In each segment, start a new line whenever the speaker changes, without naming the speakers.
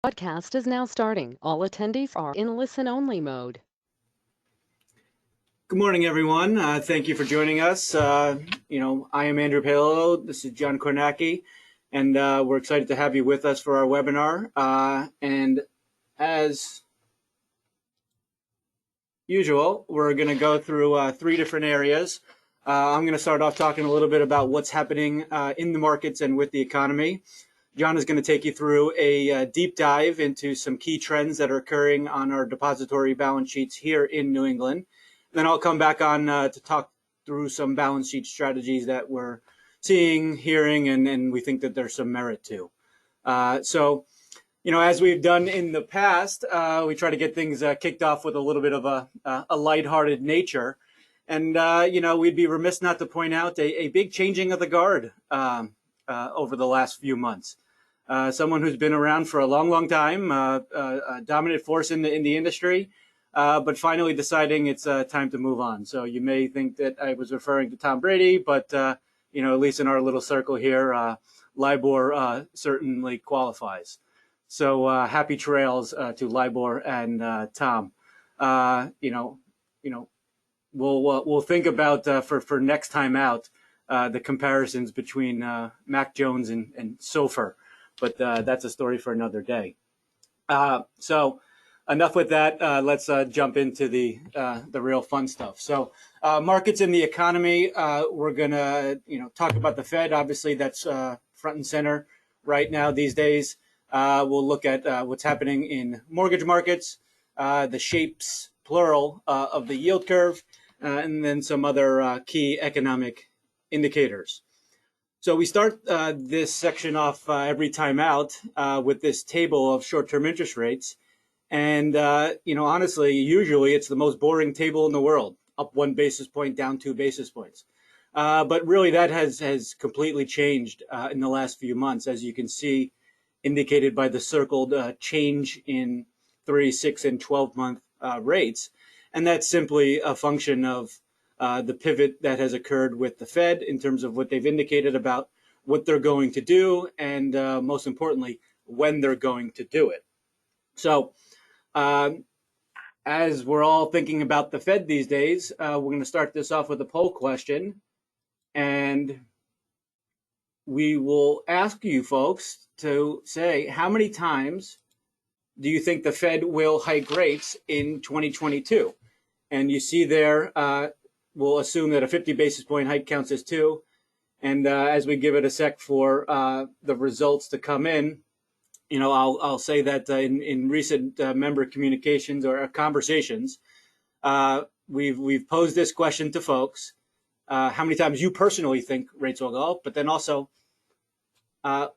Podcast is now starting. All attendees are in listen-only mode.
Good morning, everyone. Thank you for joining us. I am Andrew Palillo. This is John Kornacki, and we're excited to have you with us for our webinar. And as usual, we're going to go through three different areas. I'm going to start off talking a little bit about what's happening in the markets and with the economy. John is going to take you through a deep dive into some key trends that are occurring on our depository balance sheets here in New England. Then I'll come back on to talk through some balance sheet strategies that we're seeing, hearing, and we think that there's some merit to. So, as we've done in the past, we try to get things kicked off with a little bit of a lighthearted nature. And, we'd be remiss not to point out a big changing of the guard over the last few months. Someone who's been around for a long, long time, a dominant force in the industry, but finally deciding it's time to move on. So you may think that I was referring to Tom Brady, but, at least in our little circle here, LIBOR certainly qualifies. So happy trails to LIBOR and Tom. We'll think about for next time out the comparisons between Mac Jones and SOFR. But that's a story for another day. So enough with that. Let's jump into the real fun stuff. So markets in the economy, we're going to talk about the Fed. Obviously, that's front and center right now these days. We'll look at what's happening in mortgage markets, the shapes, plural, of the yield curve, and then some other key economic indicators. So we start this section off every time out with this table of short-term interest rates. And, honestly, usually it's the most boring table in the world, up 1 basis point, down 2 basis points. But really that has completely changed in the last few months, as you can see indicated by the circled change in 3, 6, and 12-month rates. And that's simply a function of the pivot that has occurred with the Fed in terms of what they've indicated about what they're going to do, and most importantly, when they're going to do it. So as we're all thinking about the Fed these days, we're going to start this off with a poll question, and we will ask you folks to say, how many times do you think the Fed will hike rates in 2022? And you see there, we'll assume that a 50 basis point hike counts as 2. And as we give it a sec for the results to come in, I'll say that in recent member communications or conversations, we've posed this question to folks: how many times you personally think rates will go up? But then also,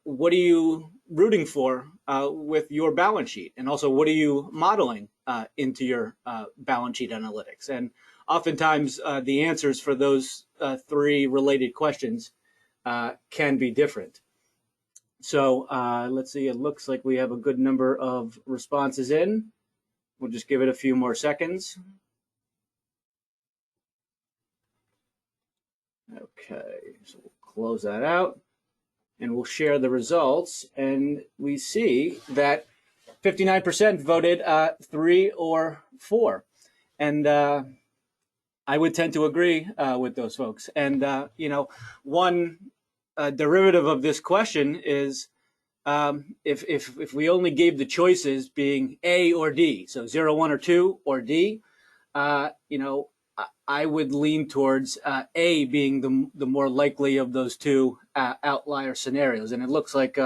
what are you rooting for with your balance sheet? And also, what are you modeling into your balance sheet analytics? And oftentimes, the answers for those three related questions can be different. So let's see, it looks like we have a good number of responses in. We'll just give it a few more seconds. Okay, so we'll close that out and we'll share the results. And we see that 59% voted 3 or 4. And I would tend to agree with those folks. And, one derivative of this question is if we only gave the choices being A or D, so 0, 1, or 2, or D, I would lean towards A being the more likely of those two outlier scenarios. And it looks like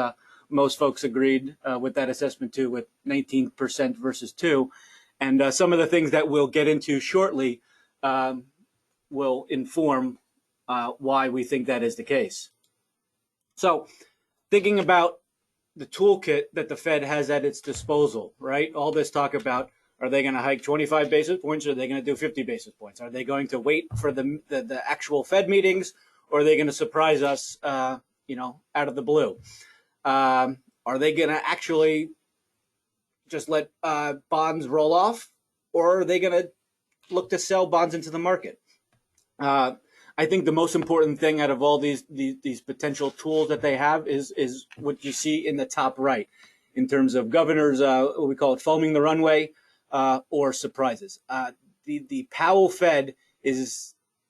most folks agreed with that assessment too, with 19% versus 2. And some of the things that we'll get into shortly will inform why we think that is the case. So thinking about the toolkit that the Fed has at its disposal, right? All this talk about, are they going to hike 25 basis points, or are they going to do 50 basis points? Are they going to wait for the actual Fed meetings, or are they going to surprise us, out of the blue? Are they going to actually just let bonds roll off, or are they going to look to sell bonds into the market? I think the most important thing out of all these potential tools that they have is what you see in the top right. in terms of governors, what we call it foaming the runway, or surprises. The Powell Fed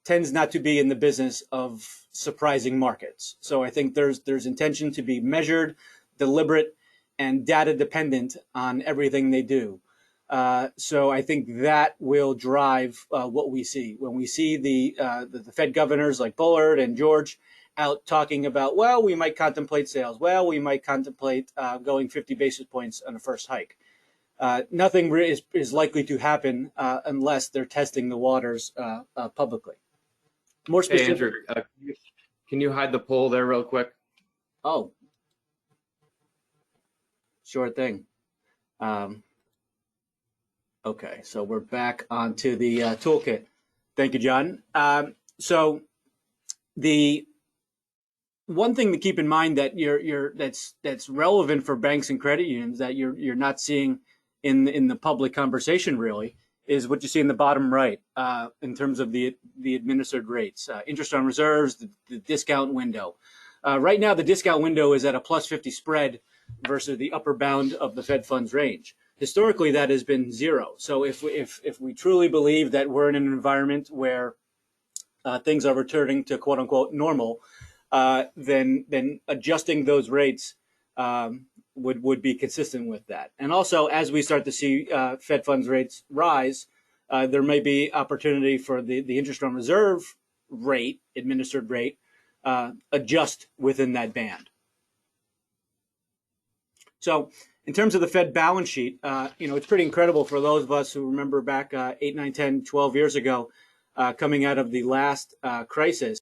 tends not to be in the business of surprising markets. So I think there's intention to be measured, deliberate, and data dependent on everything they do. So I think that will drive what we see when we see the Fed governors like Bullard and George out talking about, well, we might contemplate sales. Well, we might contemplate going 50 basis points on the first hike. Nothing is likely to happen unless they're testing the waters publicly. More specific.
Hey, Andrew, can you hide the poll there real quick?
Oh, sure thing. Okay, so we're back onto the toolkit. Thank you, John. So the one thing to keep in mind that that's relevant for banks and credit unions that you're not seeing in the public conversation really is what you see in the bottom right in terms of the administered rates, interest on reserves, the discount window. Right now, the discount window is at a plus 50 spread versus the upper bound of the Fed funds range. Historically, that has been zero. So if we truly believe that we're in an environment where things are returning to quote unquote normal, then adjusting those rates would be consistent with that. And also, as we start to see Fed funds rates rise, there may be opportunity for the interest on reserve rate, administered rate, adjust within that band. So in terms of the Fed balance sheet, it's pretty incredible for those of us who remember back 8, 9, 10, 12 years ago, coming out of the last crisis,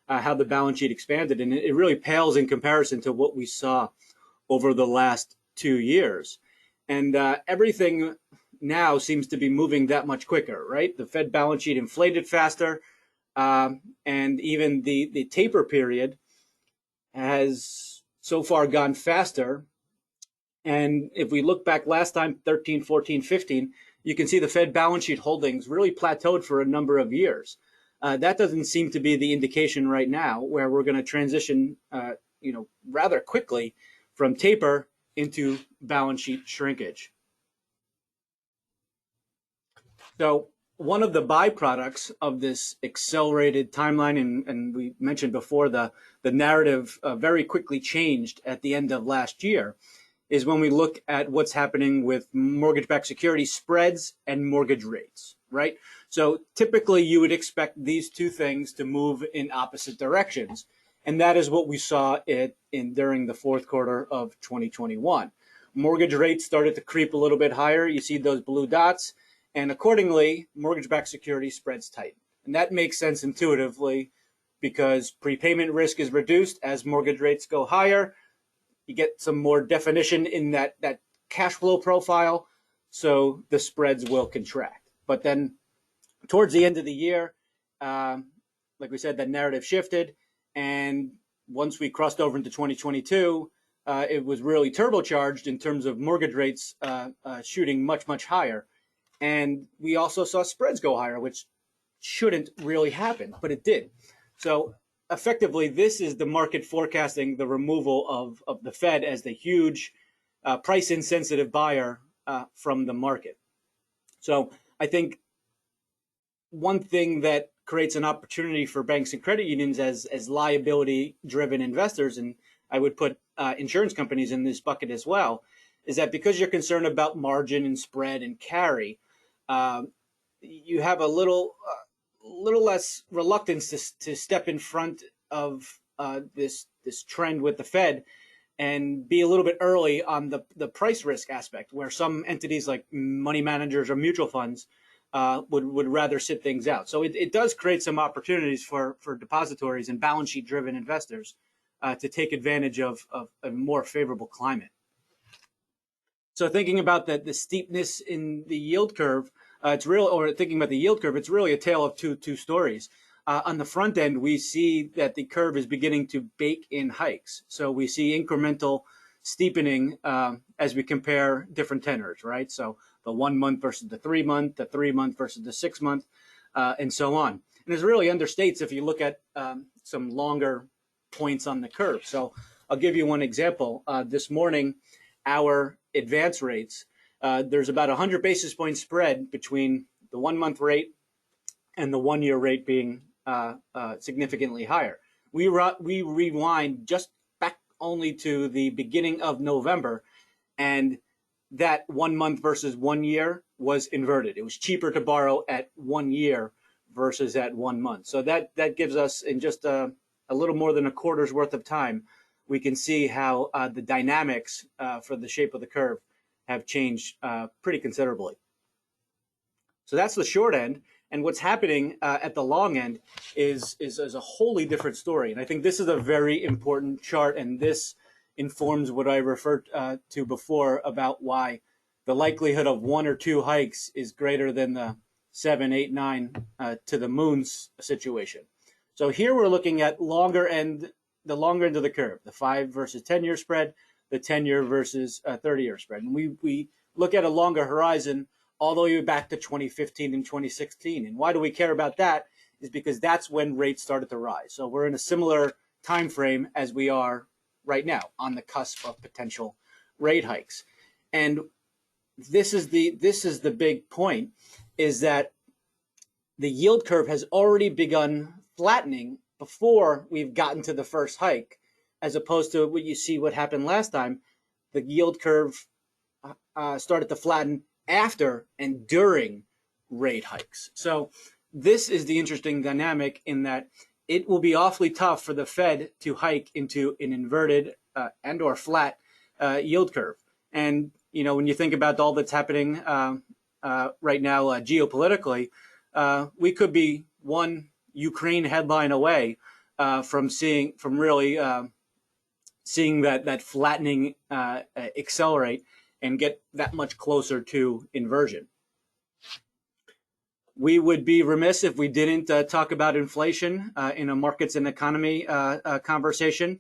how the balance sheet expanded. And it really pales in comparison to what we saw over the last 2 years. And everything now seems to be moving that much quicker, right? The Fed balance sheet inflated faster, and even the taper period has so far gone faster. And if we look back last time, 13, 14, 15, you can see the Fed balance sheet holdings really plateaued for a number of years. That doesn't seem to be the indication right now, where we're going to transition, rather quickly from taper into balance sheet shrinkage. So one of the byproducts of this accelerated timeline, and we mentioned before the narrative very quickly changed at the end of last year, is when we look at what's happening with mortgage-backed security spreads and mortgage rates, right? So typically you would expect these two things to move in opposite directions. And that is what we saw during the fourth quarter of 2021. Mortgage rates started to creep a little bit higher. You see those blue dots. And accordingly, mortgage-backed security spreads tighten. And that makes sense intuitively because prepayment risk is reduced as mortgage rates go higher. You get some more definition in that cash flow profile, so the spreads will contract. But then towards the end of the year, like we said, that narrative shifted. And once we crossed over into 2022, it was really turbocharged in terms of mortgage rates shooting much, much higher. And we also saw spreads go higher, which shouldn't really happen, but it did. So effectively, this is the market forecasting the removal of the Fed as the huge price insensitive buyer from the market. So I think one thing that creates an opportunity for banks and credit unions as liability driven investors, and I would put insurance companies in this bucket as well, is that because you're concerned about margin and spread and carry, you have a little less reluctance to step in front of this trend with the Fed and be a little bit early on the price risk aspect, where some entities like money managers or mutual funds would rather sit things out. So it does create some opportunities for depositories and balance sheet driven investors to take advantage of a more favorable climate. So thinking about the steepness in the yield curve, thinking about the yield curve, it's really a tale of two stories. On the front end, we see that the curve is beginning to bake in hikes. So we see incremental steepening as we compare different tenors, right? So the 1 month versus the 3 month, the 3 month versus the 6 month, and so on. And it really understates if you look at some longer points on the curve. So I'll give you one example. This morning, our advance rates, there's about 100 basis point spread between the 1 month rate and the 1 year rate being significantly higher. We rewind just back only to the beginning of November, and that 1 month versus 1 year was inverted. It was cheaper to borrow at 1 year versus at 1 month. So that gives us, in just a little more than a quarter's worth of time, we can see how the dynamics for the shape of the curve have changed pretty considerably. So that's the short end. And what's happening at the long end is a wholly different story. And I think this is a very important chart, and this informs what I referred to before about why the likelihood of 1 or 2 hikes is greater than the 7, 8, 9 to the moon's situation. So here we're looking at the longer end of the curve, the 5 versus 10 year spread, the 10 year versus 30 year spread. And we look at a longer horizon all the way back to 2015 and 2016. And why do we care about that? Is because that's when rates started to rise. So we're in a similar time frame as we are right now, on the cusp of potential rate hikes. And this is the big point, is that the yield curve has already begun flattening before we've gotten to the first hike, as opposed to what happened last time. The yield curve started to flatten after and during rate hikes. So this is the interesting dynamic, in that it will be awfully tough for the Fed to hike into an inverted and or flat yield curve. And when you think about all that's happening right now geopolitically, we could be one Ukraine headline away from really seeing that flattening accelerate and get that much closer to inversion. We would be remiss if we didn't talk about inflation in a markets and economy conversation.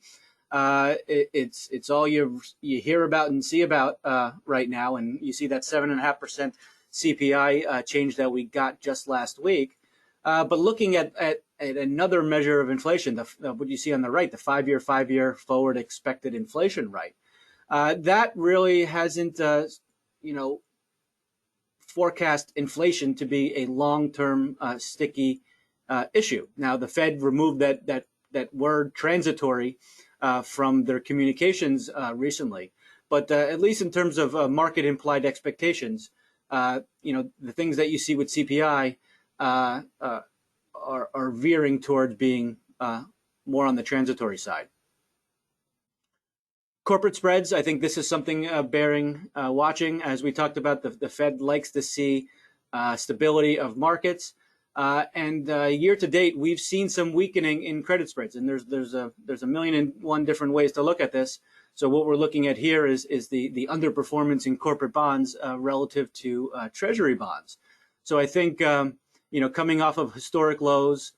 It's all you hear about and see about right now, and you see that 7.5% CPI change that we got just last week. But looking at another measure of inflation, what you see on the right, the 5-year forward expected inflation rate, that really hasn't forecast inflation to be a long-term sticky issue. Now, the Fed removed that word transitory from their communications recently, but at least in terms of market implied expectations, the things that you see with CPI are veering towards being more on the transitory side. Corporate spreads, I think this is something bearing watching. As we talked about, the Fed likes to see stability of markets. And year to date, we've seen some weakening in credit spreads. And there's a million and one different ways to look at this. So what we're looking at here is the underperformance in corporate bonds relative to treasury bonds. So I think, coming off of historic lows,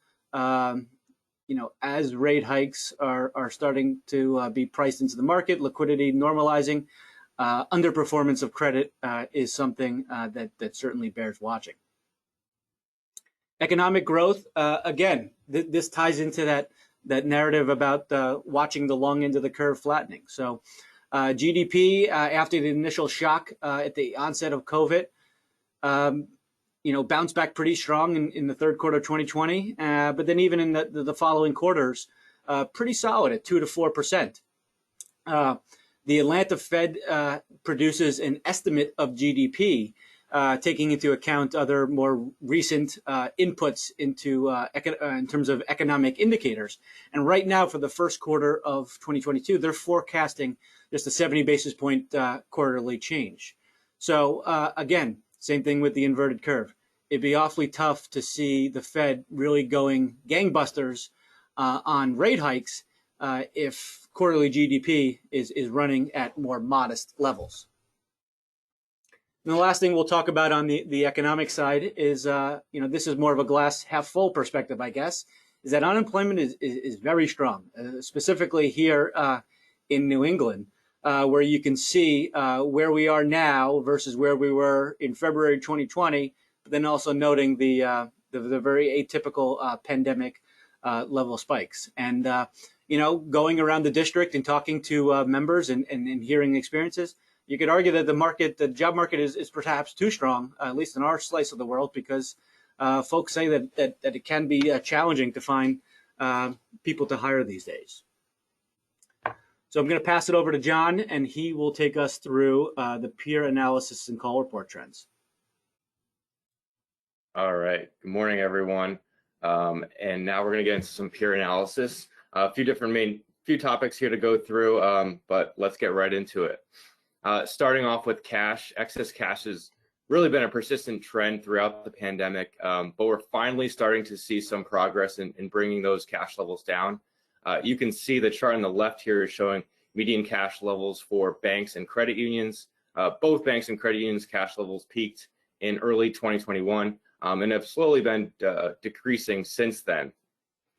as rate hikes are starting to be priced into the market, liquidity normalizing, underperformance of credit is something that certainly bears watching. Economic growth, again, this ties into that narrative about watching the long end of the curve flattening. So GDP, after the initial shock at the onset of COVID, bounced back pretty strong in the third quarter of 2020, but then even in the following quarters, pretty solid at 2 to 4%. The Atlanta Fed produces an estimate of GDP, taking into account other more recent inputs into in terms of economic indicators. And right now, for the first quarter of 2022, they're forecasting just a 70 basis point quarterly change. So again, same thing with the inverted curve. It'd be awfully tough to see the Fed really going gangbusters on rate hikes if quarterly GDP is running at more modest levels. And the last thing we'll talk about on the economic side is, this is more of a glass half full perspective, I guess, is that unemployment is very strong, specifically here in New England, where you can see where we are now versus where we were in February 2020, but then also noting the very atypical pandemic level spikes. And, going around the district and talking to members and hearing experiences, you could argue that the job market is perhaps too strong, at least in our slice of the world, because folks say that it can be challenging to find people to hire these days. So I'm going to pass it over to John, and he will take us through the peer analysis and call report trends.
All right. Good morning, everyone. And now we're going to get into some peer analysis. A few topics here to go through, but let's get right into it. Starting off with cash, excess cash has really been a persistent trend throughout the pandemic, but we're finally starting to see some progress in bringing those cash levels down. You can see the chart on the left here is showing median cash levels for banks and credit unions. Both banks and credit unions cash levels peaked in early 2021 and have slowly been decreasing since then.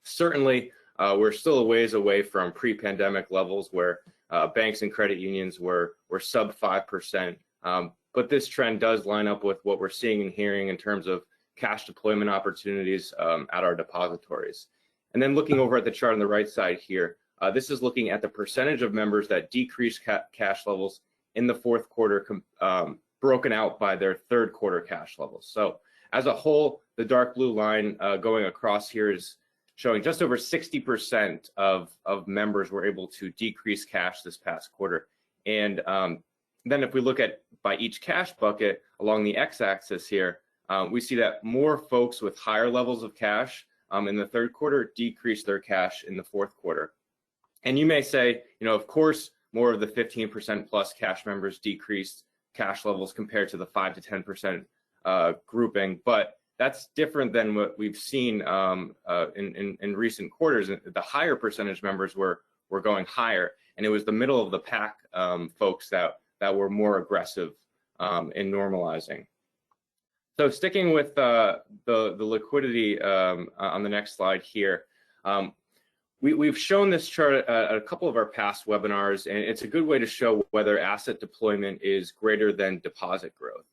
Certainly, we're still a ways away from pre-pandemic levels where banks and credit unions were sub 5%. But this trend does line up with what we're seeing and hearing in terms of cash deployment opportunities at our depositories. And then looking over at the chart on the right side here, this is looking at the percentage of members that decreased cash levels in the fourth quarter broken out by their third quarter cash levels. So as a whole, the dark blue line going across here is showing just over 60% of members were able to decrease cash this past quarter. And then if we look at by each cash bucket along the x-axis here, we see that more folks with higher levels of cash in the third quarter decreased their cash in the fourth quarter. And you may say, of course, more of the 15% plus cash members decreased cash levels compared to the 5 to 10% grouping, but that's different than what we've seen in recent quarters. The higher percentage members were going higher, and it was the middle of the pack folks that were more aggressive in normalizing. So sticking with the liquidity on the next slide here, we've shown this chart at a couple of our past webinars, and it's a good way to show whether asset deployment is greater than deposit growth.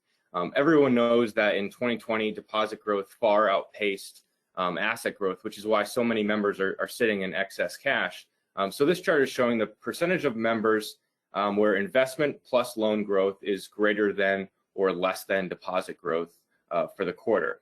Everyone knows that in 2020, deposit growth far outpaced asset growth, which is why so many members are sitting in excess cash. So this chart is showing the percentage of members where investment plus loan growth is greater than or less than deposit growth for the quarter.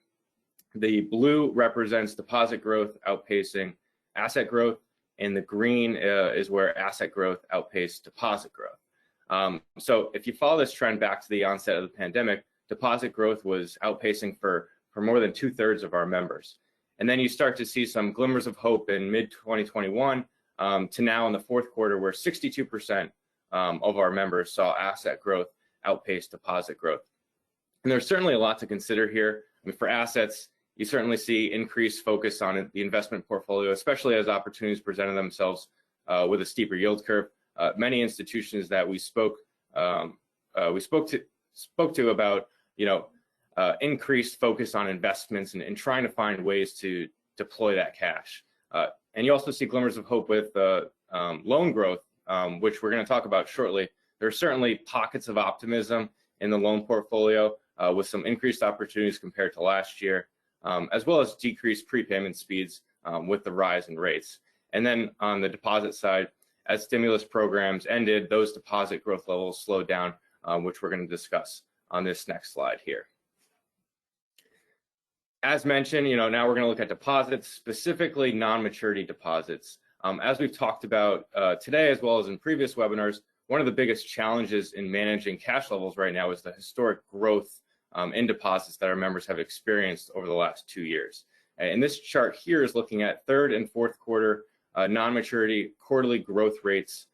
The blue represents deposit growth outpacing asset growth, and the green is where asset growth outpaced deposit growth. So if you follow this trend back to the onset of the pandemic, deposit growth was outpacing for more than 2/3 of our members. And then you start to see some glimmers of hope in mid-2021 to now in the fourth quarter where 62% of our members saw asset growth outpace deposit growth. And there's certainly a lot to consider here. I mean, for assets, you certainly see increased focus on the investment portfolio, especially as opportunities presented themselves with a steeper yield curve. Many institutions that we spoke to about, increased focus on investments and trying to find ways to deploy that cash. And you also see glimmers of hope with loan growth, which we're going to talk about shortly. There are certainly pockets of optimism in the loan portfolio with some increased opportunities compared to last year, as well as decreased prepayment speeds with the rise in rates. And then on the deposit side, as stimulus programs ended, those deposit growth levels slowed down, which we're going to discuss on this next slide here. As mentioned, now we're going to look at deposits, specifically non-maturity deposits. As we've talked about today, as well as in previous webinars, one of the biggest challenges in managing cash levels right now is the historic growth in deposits that our members have experienced over the last 2 years. And this chart here is looking at third and fourth quarter non-maturity quarterly growth rates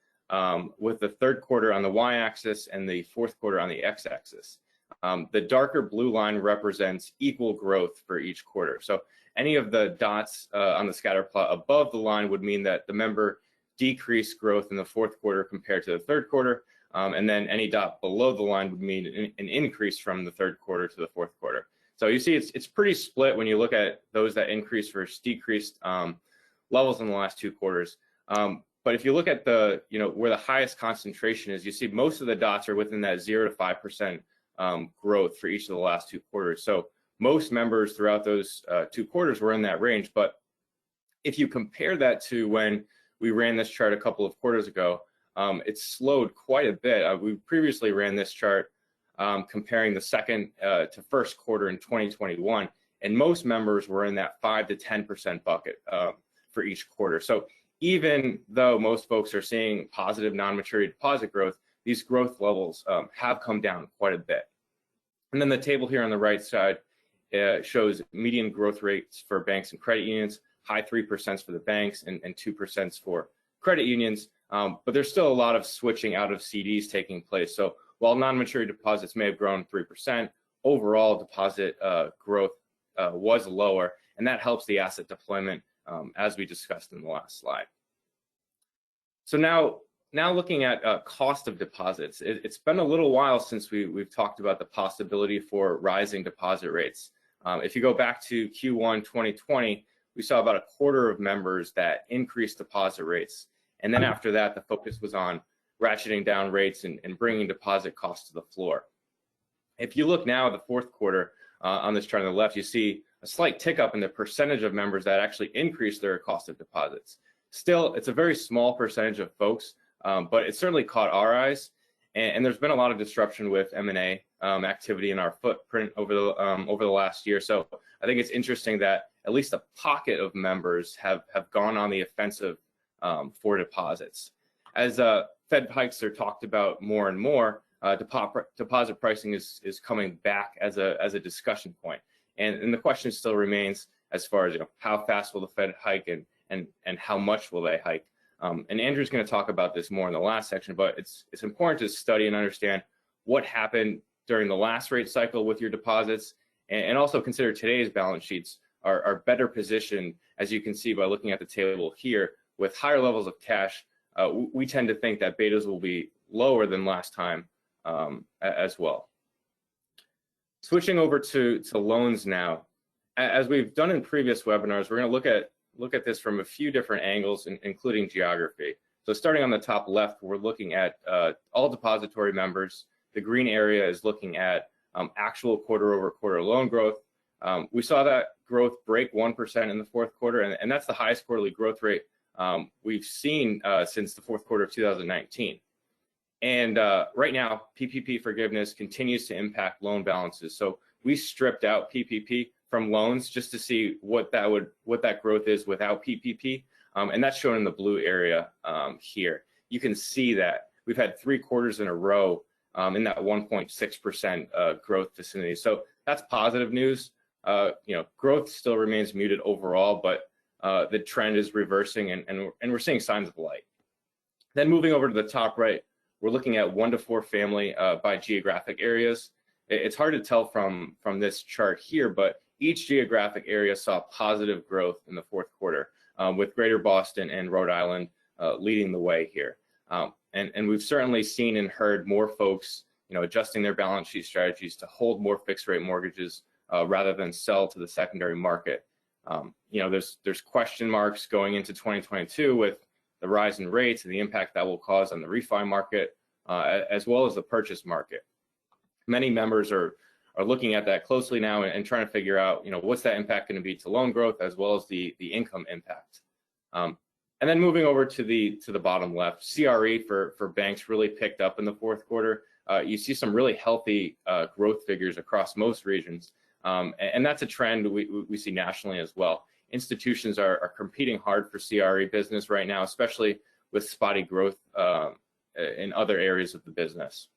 with the third quarter on the y-axis and the fourth quarter on the x-axis. The darker blue line represents equal growth for each quarter. So any of the dots on the scatter plot above the line would mean that the member decreased growth in the fourth quarter compared to the third quarter. And then any dot below the line would mean an increase from the third quarter to the fourth quarter. So you see it's pretty split when you look at those that increased versus decreased levels in the last 2 quarters. But if you look at the, where the highest concentration is, you see most of the dots are within that 0 to 5% growth for each of the last 2 quarters. So most members throughout those 2 quarters were in that range. But if you compare that to when we ran this chart a couple of quarters ago, it's slowed quite a bit. We previously ran this chart comparing the second to first quarter in 2021, and most members were in that 5 to 10% bucket for each quarter. So even though most folks are seeing positive non-maturity deposit growth, these growth levels have come down quite a bit. And then the table here on the right side shows median growth rates for banks and credit unions, high 3% for the banks and 2% for credit unions. But there's still a lot of switching out of CDs taking place. So while non-maturity deposits may have grown 3%, overall deposit growth was lower, and that helps the asset deployment as we discussed in the last slide. So now looking at cost of deposits, it's been a little while since we've talked about the possibility for rising deposit rates. If you go back to Q1 2020, we saw about a quarter of members that increased deposit rates. And then after that, the focus was on ratcheting down rates and bringing deposit costs to the floor. If you look now at the fourth quarter on this chart on the left, you see a slight tick up in the percentage of members that actually increased their cost of deposits. Still, it's a very small percentage of folks, but it certainly caught our eyes. And there's been a lot of disruption with M&A activity in our footprint over the last year. So I think it's interesting that at least a pocket of members have gone on the offensive for deposits. As Fed hikes are talked about more and more, deposit pricing is coming back as a discussion point. And the question still remains as far as how fast will the Fed hike and how much will they hike? And Andrew's going to talk about this more in the last section, but it's important to study and understand what happened during the last rate cycle with your deposits, and also consider today's balance sheets are better positioned, as you can see by looking at the table here, with higher levels of cash. We tend to think that betas will be lower than last time as well. Switching over to loans now, as we've done in previous webinars, we're going to look at this from a few different angles, including geography. So starting on the top left, we're looking at all depository members. The green area is looking at actual quarter-over-quarter loan growth. We saw that growth break 1% in the fourth quarter, and that's the highest quarterly growth rate we've seen since the fourth quarter of 2019. And right now, PPP forgiveness continues to impact loan balances. So we stripped out PPP from loans just to see what that growth is without PPP, and that's shown in the blue area here. You can see that we've had 3 quarters in a row in that 1.6% growth vicinity. So that's positive news. Growth still remains muted overall, but the trend is reversing, and we're seeing signs of light. Then moving over to the top right, we're looking at 1 to 4 family by geographic areas. It's hard to tell from this chart here, but each geographic area saw positive growth in the fourth quarter, with Greater Boston and Rhode Island leading the way here. And we've certainly seen and heard more folks, adjusting their balance sheet strategies to hold more fixed rate mortgages rather than sell to the secondary market. There's question marks going into 2022 with the rise in rates and the impact that will cause on the refi market, as well as the purchase market. Many members are looking at that closely now and trying to figure out, what's that impact going to be to loan growth as well as the income impact. And then moving over to the bottom left, CRE for banks really picked up in the fourth quarter. You see some really healthy growth figures across most regions, and that's a trend we see nationally as well. Institutions are competing hard for CRE business right now, especially with spotty growth in other areas of the business.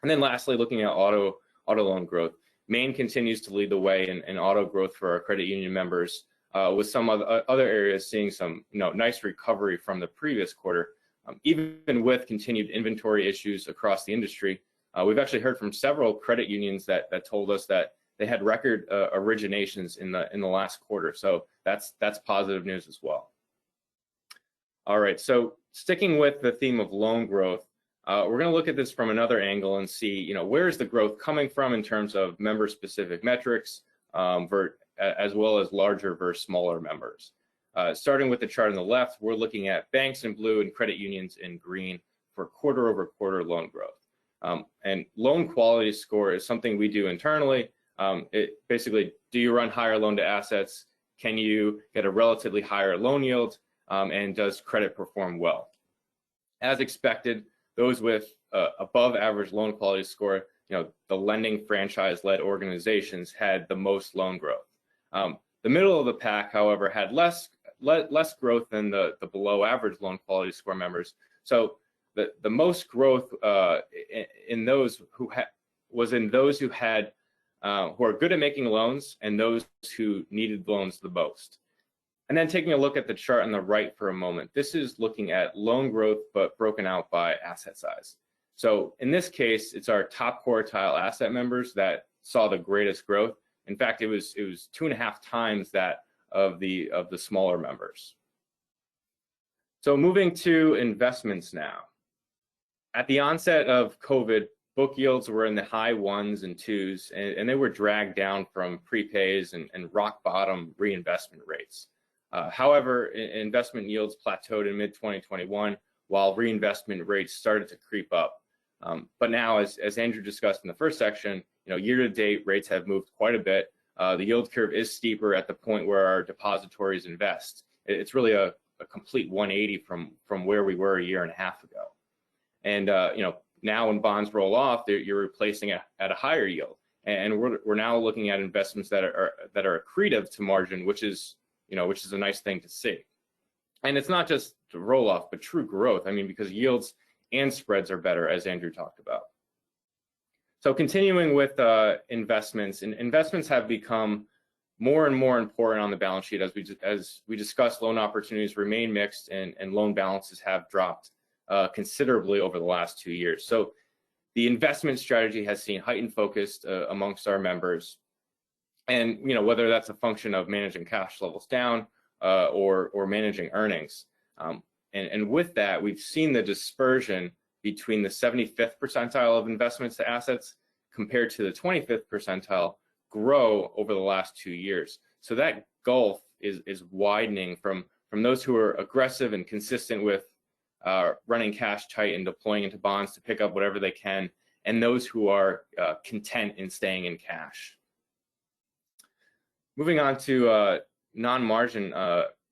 And then lastly, looking at auto loan growth, Maine continues to lead the way in auto growth for our credit union members, with some other areas seeing some nice recovery from the previous quarter. Even with continued inventory issues across the industry, we've actually heard from several credit unions that told us that they had record originations in the last quarter. So that's positive news as well. All right, so sticking with the theme of loan growth, we're going to look at this from another angle and see, where is the growth coming from in terms of member-specific metrics, as well as larger versus smaller members. Starting with the chart on the left, we're looking at banks in blue and credit unions in green for quarter-over-quarter loan growth. And loan quality score is something we do internally. It basically, do you run higher loan to assets? Can you get a relatively higher loan yield? And does credit perform well? As expected, those with above average loan quality score, the lending franchise-led organizations had the most loan growth. The middle of the pack, however, had less growth than the below average loan quality score members. So the most growth in those who are good at making loans and those who needed loans the most. And then taking a look at the chart on the right for a moment, this is looking at loan growth, but broken out by asset size. So in this case, it's our top quartile asset members that saw the greatest growth. In fact, it was 2.5 times that of the smaller members. So moving to investments now. At the onset of COVID, book yields were in the high 1s and 2s, and they were dragged down from prepays and rock bottom reinvestment rates. However, investment yields plateaued in mid-2021 while reinvestment rates started to creep up. But now, as Andrew discussed in the first section, year-to-date rates have moved quite a bit. The yield curve is steeper at the point where our depositories invest. It's really a complete 180 from where we were a year and a half ago. And now when bonds roll off, you're replacing it at a higher yield. And we're now looking at investments that are accretive to margin, which is a nice thing to see. And it's not just the roll off, but true growth. I mean, because yields and spreads are better, as Andrew talked about. So continuing with investments, and investments have become more and more important on the balance sheet as we discussed. Loan opportunities remain mixed, and loan balances have dropped considerably over the last 2 years. So the investment strategy has seen heightened focus amongst our members, and whether that's a function of managing cash levels down or managing earnings. And with that, we've seen the dispersion between the 75th percentile of investments to assets compared to the 25th percentile grow over the last 2 years. So that gulf is widening from those who are aggressive and consistent with running cash tight and deploying into bonds to pick up whatever they can, and those who are content in staying in cash. Moving on to non-margin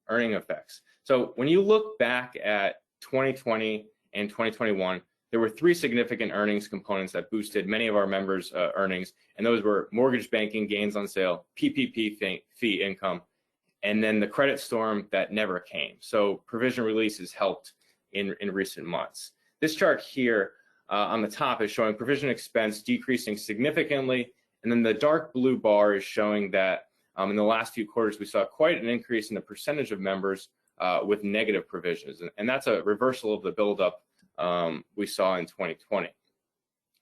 earning effects. So when you look back at 2020 and 2021, there were 3 significant earnings components that boosted many of our members' earnings, and those were mortgage banking gains on sale, PPP fee income, and then the credit storm that never came. So provision releases helped in recent months. This chart here on the top is showing provision expense decreasing significantly, and then the dark blue bar is showing that in the last few quarters we saw quite an increase in the percentage of members with negative provisions, and that's a reversal of the buildup we saw in 2020.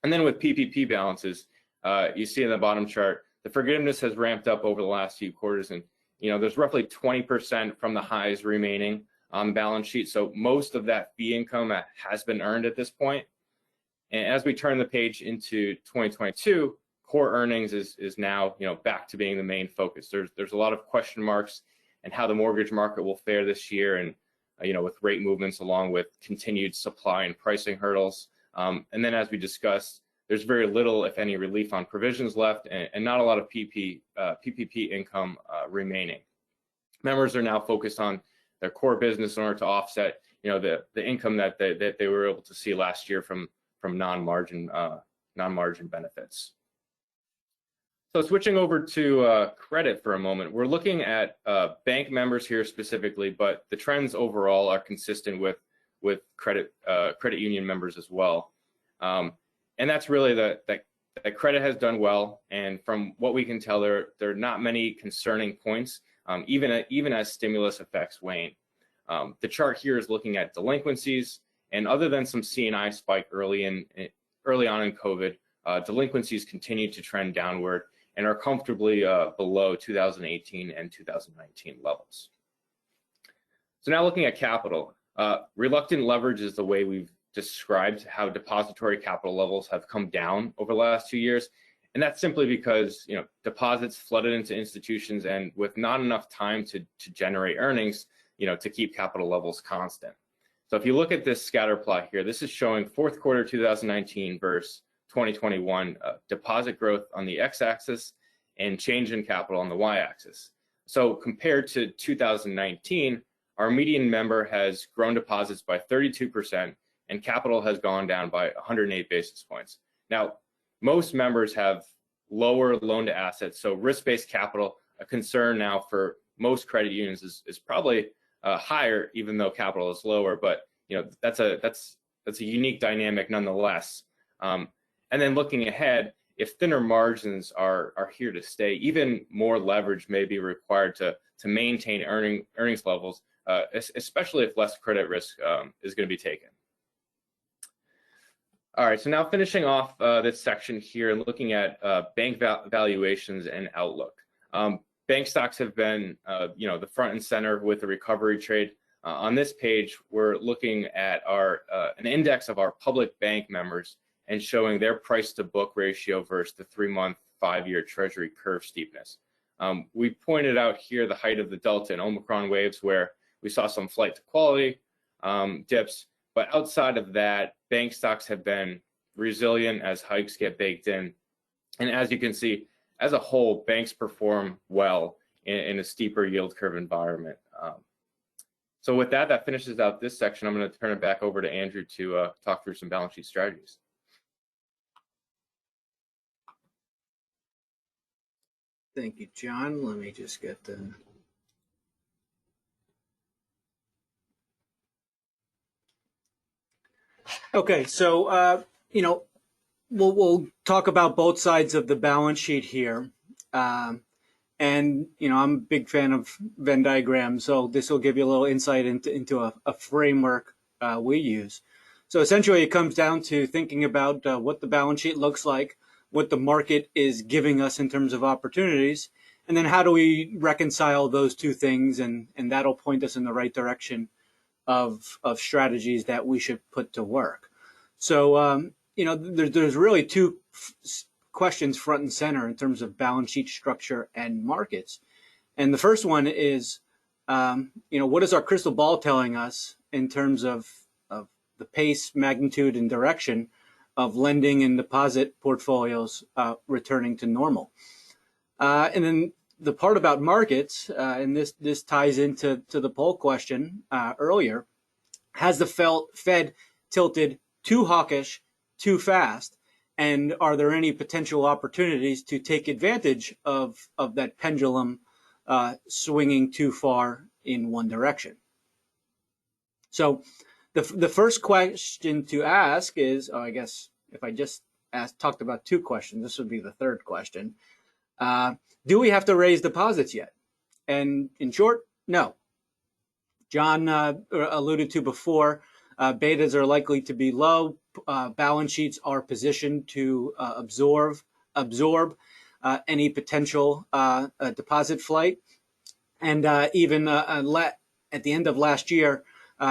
And then with PPP balances, you see in the bottom chart, the forgiveness has ramped up over the last few quarters, and there's roughly 20% from the highs remaining on the balance sheet. So most of that fee income has been earned at this point. And as we turn the page into 2022, core earnings is now back to being the main focus. There's a lot of question marks and how the mortgage market will fare this year, and with rate movements along with continued supply and pricing hurdles. And then as we discussed, there's very little, if any, relief on provisions left, and not a lot of PPP income remaining. Members are now focused on their core business in order to offset the income that they were able to see last year from non-margin benefits. So switching over to credit for a moment, we're looking at bank members here specifically, but the trends overall are consistent with credit union members as well. And that's really that credit has done well, and from what we can tell, there are not many concerning points, even as stimulus effects wane. The chart here is looking at delinquencies, and other than some C&I spike early on in COVID, delinquencies continue to trend downward and are comfortably below 2018 and 2019 levels. So now looking at capital, reluctant leverage is the way we've described how depository capital levels have come down over the last 2 years. And that's simply because deposits flooded into institutions, and with not enough time to generate earnings, to keep capital levels constant. So if you look at this scatter plot here, this is showing fourth quarter 2019 versus 2021 deposit growth on the x-axis and change in capital on the y-axis. So compared to 2019, our median member has grown deposits by 32%, and capital has gone down by 108 basis points. Now, most members have lower loan to assets, so risk-based capital, a concern now for most credit unions, is probably higher, even though capital is lower. But that's a unique dynamic nonetheless. And then looking ahead, if thinner margins are here to stay, even more leverage may be required to maintain earnings levels, especially if less credit risk is going to be taken. All right, so now finishing off this section here and looking at bank valuations and outlook. Bank stocks have been the front and center with the recovery trade. On this page, we're looking at an index of our public bank members and showing their price to book ratio versus the 3-month, 5-year Treasury curve steepness. We pointed out here the height of the Delta and Omicron waves where we saw some flight to quality dips, but outside of that, bank stocks have been resilient as hikes get baked in. And as you can see, as a whole, banks perform well in a steeper yield curve environment. So with that, that finishes out this section. I'm going to turn it back over to Andrew to talk through some balance sheet strategies.
Thank you, John. Let me just get the... Okay, so, we'll talk about both sides of the balance sheet here. And, I'm a big fan of Venn diagrams, so this will give you a little insight into a framework we use. So essentially, it comes down to thinking about what the balance sheet looks like, what the market is giving us in terms of opportunities, and then how do we reconcile those two things, and that'll point us in the right direction of strategies that we should put to work. So, there's really two questions front and center in terms of balance sheet structure and markets. And the first one is, what is our crystal ball telling us in terms of the pace, magnitude, and direction of lending and deposit portfolios returning to normal? And then the part about markets, and this ties into the poll question earlier, has the Fed tilted too hawkish, too fast? And are there any potential opportunities to take advantage of that pendulum swinging too far in one direction? So the first question to ask is, I guess if I just talked about two questions, this would be the third question. Do we have to raise deposits yet? And in short, no. John alluded to before, betas are likely to be low. Balance sheets are positioned to absorb any potential deposit flight. And even at the end of last year,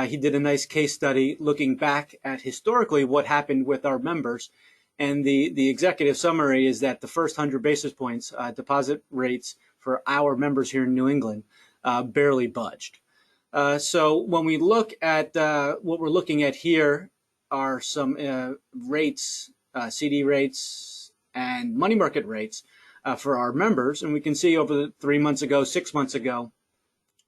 he did a nice case study looking back at historically what happened with our members. And the executive summary is that the first 100 basis points deposit rates for our members here in New England barely budged. So when we look at what we're looking at here are some rates, CD rates and money market rates for our members. And we can see over the 3 months ago, 6 months ago,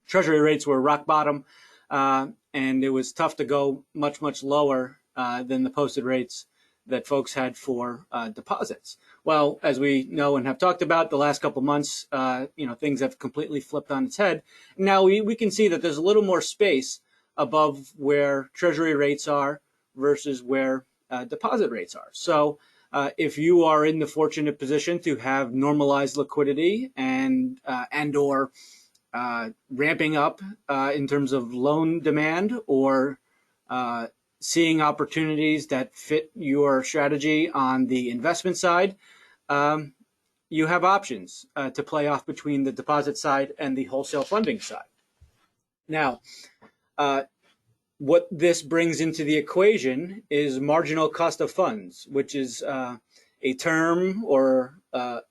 Treasury rates were rock bottom. And it was tough to go much, much lower than the posted rates that folks had for deposits. Well, as we know and have talked about the last couple months, things have completely flipped on its head. Now we can see that there's a little more space above where Treasury rates are versus where deposit rates are. So if you are in the fortunate position to have normalized liquidity and or ramping up in terms of loan demand or seeing opportunities that fit your strategy on the investment side, you have options to play off between the deposit side and the wholesale funding side. Now, what this brings into the equation is marginal cost of funds, which is a term or a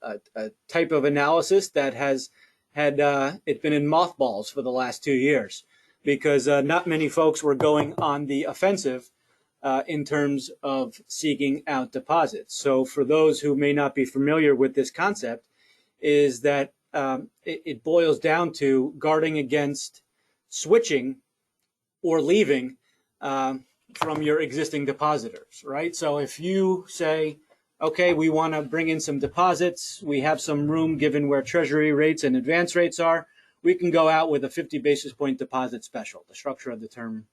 type of analysis that has had it been in mothballs for the last 2 years, because not many folks were going on the offensive in terms of seeking out deposits. So for those who may not be familiar with this concept, is that it boils down to guarding against switching or leaving from your existing depositors, right? So if you say, okay, we want to bring in some deposits, we have some room given where treasury rates and advance rates are, we can go out with a 50 basis point deposit special. The structure of the term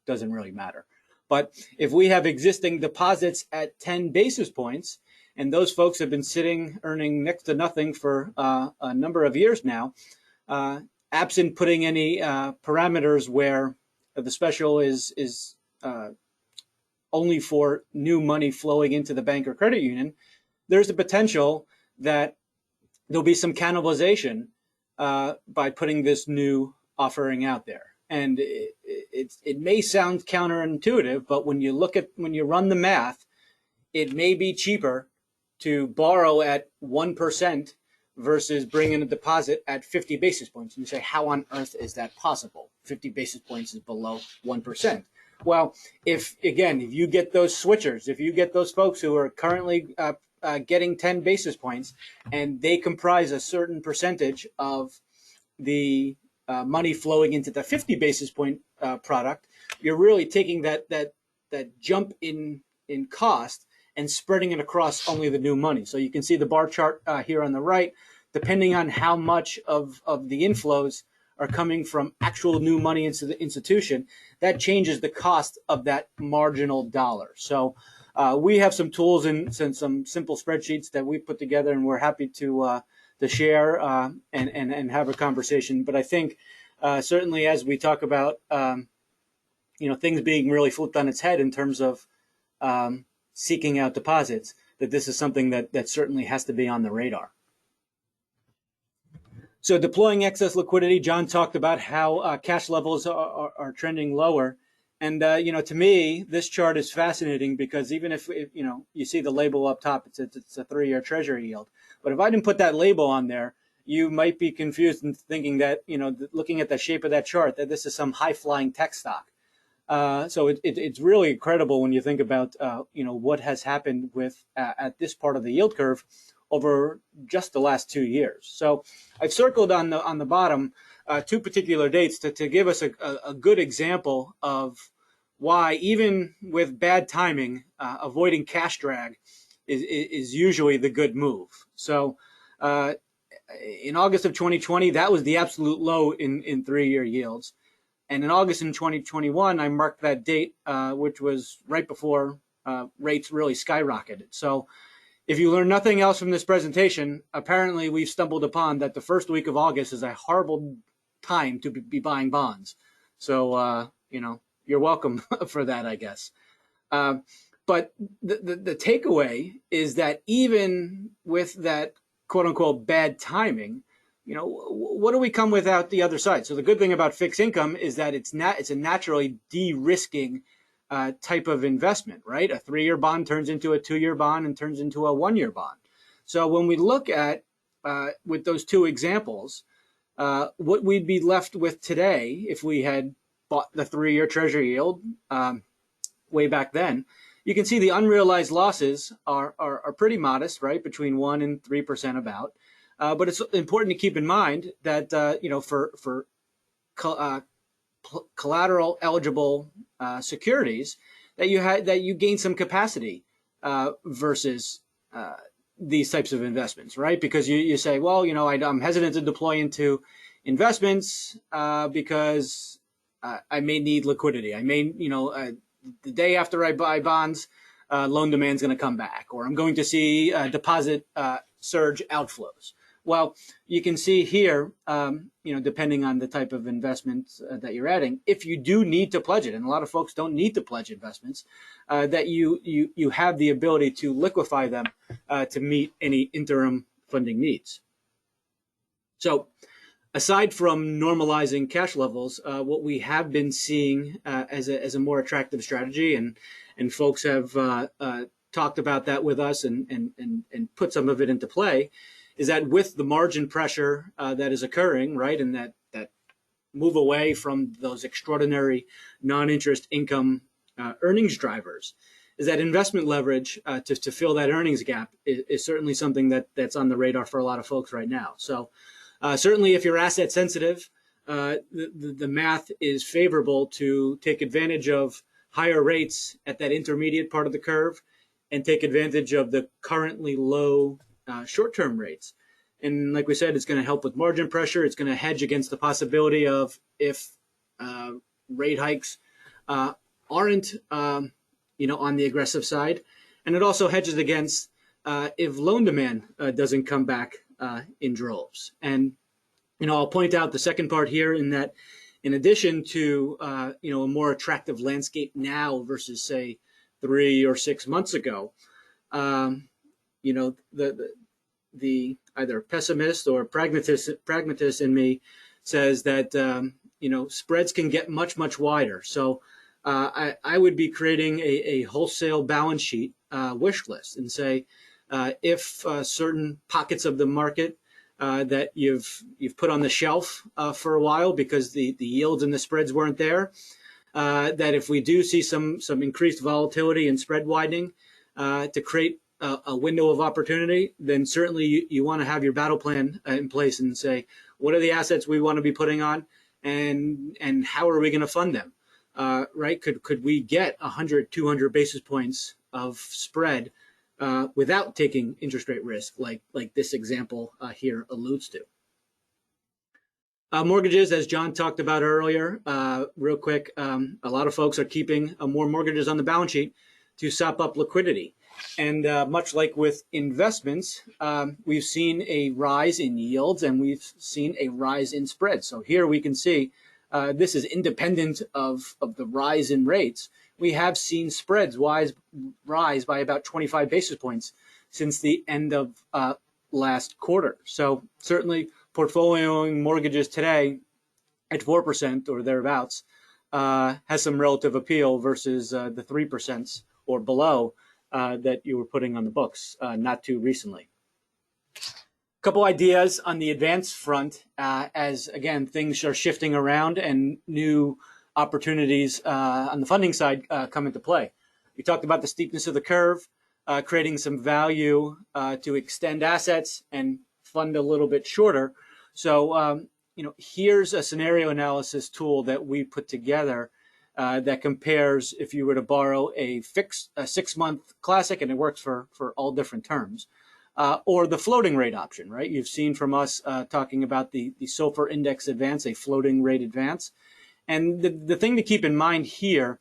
doesn't really matter. But if we have existing deposits at 10 basis points, and those folks have been sitting earning next to nothing for a number of years now, absent putting any parameters where the special is only for new money flowing into the bank or credit union, there's a potential that there'll be some cannibalization by putting this new offering out there. And it may sound counterintuitive, but when you run the math, it may be cheaper to borrow at 1% versus bringing a deposit at 50 basis points. And you say, how on earth is that possible? 50 basis points is below 1%. Well, if you get those switchers, if you get those folks who are currently getting 10 basis points and they comprise a certain percentage of the money flowing into the 50 basis point product, you're really taking that jump in cost and spreading it across only the new money. So you can see the bar chart here on the right, depending on how much of the inflows are coming from actual new money into the institution, that changes the cost of that marginal dollar. So we have some tools and some simple spreadsheets that we put together, and we're happy to share and have a conversation. But I think certainly as we talk about things being really flipped on its head in terms of seeking out deposits, that this is something that certainly has to be on the radar. So deploying excess liquidity, John talked about how cash levels are trending lower. And, to me, this chart is fascinating because even if you see the label up top, it's a 3-year treasury yield. But if I didn't put that label on there, you might be confused in thinking that, looking at the shape of that chart, that this is some high-flying tech stock. So it's really incredible when you think about, what has happened with at this part of the yield curve over just the last 2 years. So I've circled on the bottom 2 particular dates to give us a good example of why, even with bad timing, avoiding cash drag is usually the good move. So in August of 2020, that was the absolute low in 3-year yields. And in August in 2021, I marked that date, which was right before rates really skyrocketed. So if you learn nothing else from this presentation, apparently we've stumbled upon that the first week of August is a horrible time to be buying bonds. So, you're welcome for that, I guess. But the takeaway is that even with that quote unquote bad timing, what do we come without the other side? So the good thing about fixed income is that it's a naturally de-risking type of investment, right? A 3-year bond turns into a 2-year bond and turns into a 1-year bond. So when we look at, with those 2 examples, what we'd be left with today if we had bought the 3-year treasury yield way back then, you can see the unrealized losses are pretty modest, right? Between 1% and 3% about. But it's important to keep in mind that, for collateral eligible securities, that you gain some capacity versus these types of investments, right? Because you say, well, I'm hesitant to deploy into investments because I may need liquidity. I may, the day after I buy bonds, loan demand is going to come back, or I'm going to see deposit surge outflows. Well, you can see here, depending on the type of investments that you're adding, if you do need to pledge it, and a lot of folks don't need to pledge investments, that you have the ability to liquefy them to meet any interim funding needs. So aside from normalizing cash levels, what we have been seeing as a more attractive strategy, and folks have talked about that with us and put some of it into play, is that with the margin pressure that is occurring, right, and that move away from those extraordinary non-interest income earnings drivers, is that investment leverage to fill that earnings gap is certainly something that's on the radar for a lot of folks right now. So certainly if you're asset sensitive, the math is favorable to take advantage of higher rates at that intermediate part of the curve and take advantage of the currently low short-term rates. And like we said, it's going to help with margin pressure. It's going to hedge against the possibility of if rate hikes aren't on the aggressive side. And it also hedges against if loan demand doesn't come back in droves. And I'll point out the second part here in that, in addition to a more attractive landscape now versus say 3 or 6 months ago, the either pessimist or pragmatist in me says that spreads can get much wider. So I would be creating a wholesale balance sheet wish list and say if certain pockets of the market that you've put on the shelf for a while because the yields and the spreads weren't there, that if we do see some increased volatility and spread widening to create a window of opportunity, then certainly you want to have your battle plan in place and say, what are the assets we want to be putting on, and how are we going to fund them? Right? Could we get 100, 200 basis points of spread without taking interest rate risk, like this example here alludes to? Mortgages, as John talked about earlier, real quick, a lot of folks are keeping more mortgages on the balance sheet to sop up liquidity. And much like with investments, we've seen a rise in yields and we've seen a rise in spreads. So here we can see this is independent of the rise in rates. We have seen spreads rise by about 25 basis points since the end of last quarter. So certainly portfolioing mortgages today at 4% or thereabouts has some relative appeal versus the 3% or below that you were putting on the books not too recently. A couple ideas on the advance front as, again, things are shifting around and new opportunities on the funding side come into play. We talked about the steepness of the curve, creating some value to extend assets and fund a little bit shorter. So, here's a scenario analysis tool that we put together that compares if you were to borrow a 6-month classic, and it works for all different terms, or the floating rate option, right? You've seen from us talking about the SOFR index advance, a floating rate advance. And the thing to keep in mind here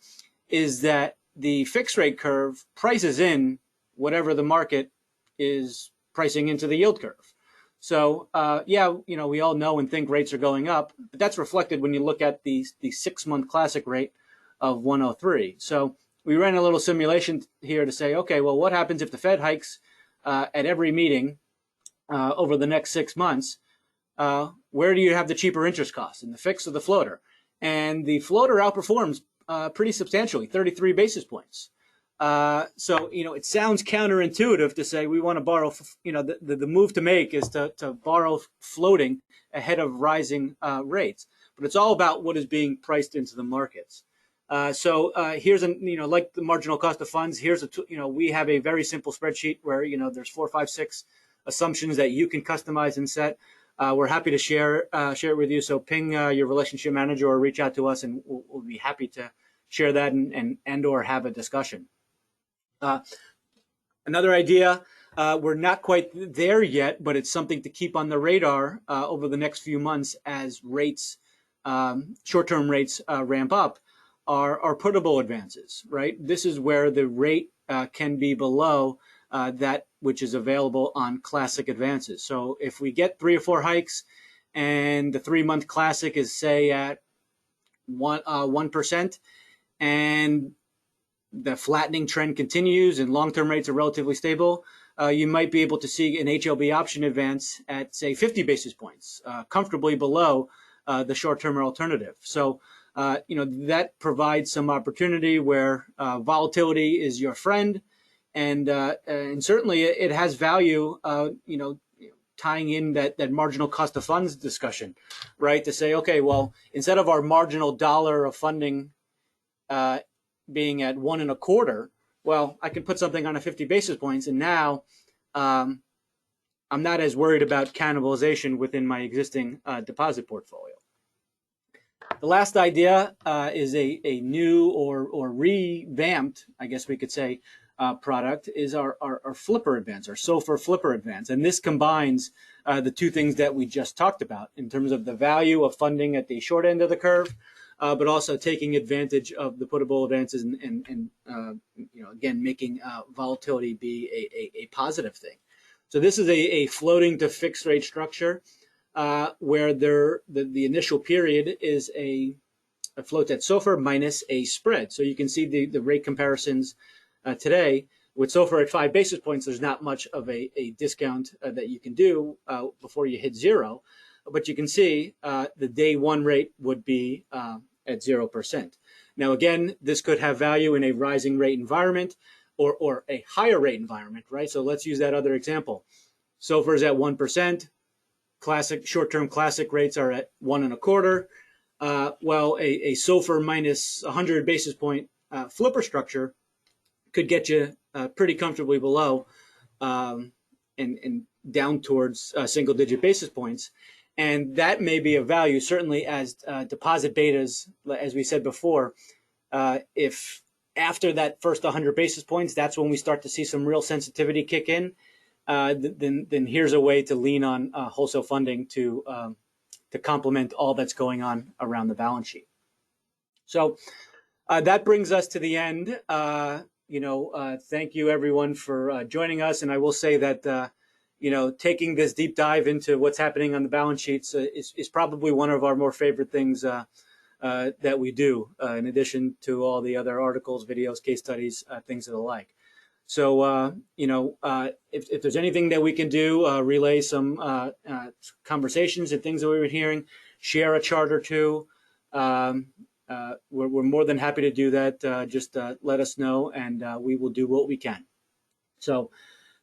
is that the fixed rate curve prices in whatever the market is pricing into the yield curve. So, we all know and think rates are going up, but that's reflected when you look at the 6-month classic rate of 103. So we ran a little simulation here to say, okay, well, what happens if the Fed hikes at every meeting over the next 6 months? Where do you have the cheaper interest costs, in the fixed or the floater? And the floater outperforms pretty substantially, 33 basis points. So, it sounds counterintuitive to say we want to borrow, the move to make is to borrow floating ahead of rising rates. But it's all about what is being priced into the markets. So here's like the marginal cost of funds, we have a very simple spreadsheet where, there's 4, 5, 6 assumptions that you can customize and set. We're happy to share it with you. So ping your relationship manager or reach out to us, and we'll be happy to share that and or have a discussion. Another idea, we're not quite there yet, but it's something to keep on the radar over the next few months as rates, short-term rates ramp up, are puttable advances, right? This is where the rate can be below that which is available on classic advances. So if we get 3 or 4 hikes and the 3-month classic is, say, at 1%, and the flattening trend continues and long-term rates are relatively stable, you might be able to see an HLB-Option advance at, say, 50 basis points, comfortably below the short-term alternative. So, that provides some opportunity where volatility is your friend, and certainly it has value, tying in that marginal cost of funds discussion, right? To say, okay, well, instead of our marginal dollar of funding being at 1 1/4, well, I can put something on a 50 basis points, and now I'm not as worried about cannibalization within my existing deposit portfolio. The last idea is a new or revamped, I guess we could say, product is our flipper advance, our SOFR flipper advance. And this combines the two things that we just talked about in terms of the value of funding at the short end of the curve, but also taking advantage of the puttable advances and again, making volatility be a positive thing. So this is a floating to fixed rate structure where the initial period is a float at SOFR minus a spread. So you can see the rate comparisons today. With SOFR at 5 basis points, there's not much of a discount that you can do before you hit zero. But you can see the day one rate would be at 0%. Now, again, this could have value in a rising rate environment or a higher rate environment, right? So let's use that other example. SOFR is at 1%. Classic short-term classic rates are at 1.25. Well, a SOFR minus 100 basis point flipper structure could get you pretty comfortably below and down towards single-digit basis points. And that may be of value, certainly as deposit betas, as we said before, if after that first 100 basis points, that's when we start to see some real sensitivity kick in, then here's a way to lean on wholesale funding to complement all that's going on around the balance sheet. So that brings us to the end. Thank you everyone for joining us. And I will say that, taking this deep dive into what's happening on the balance sheets is probably one of our more favorite things that we do, in addition to all the other articles, videos, case studies, things of the like. So, if there's anything that we can do, relay some conversations and things that we were hearing, share a chart or two. We're more than happy to do that. Just let us know, and we will do what we can. So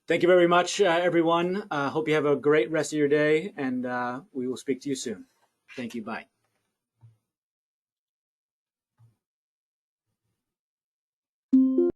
thank you very much, everyone. Hope you have a great rest of your day, and we will speak to you soon. Thank you. Bye.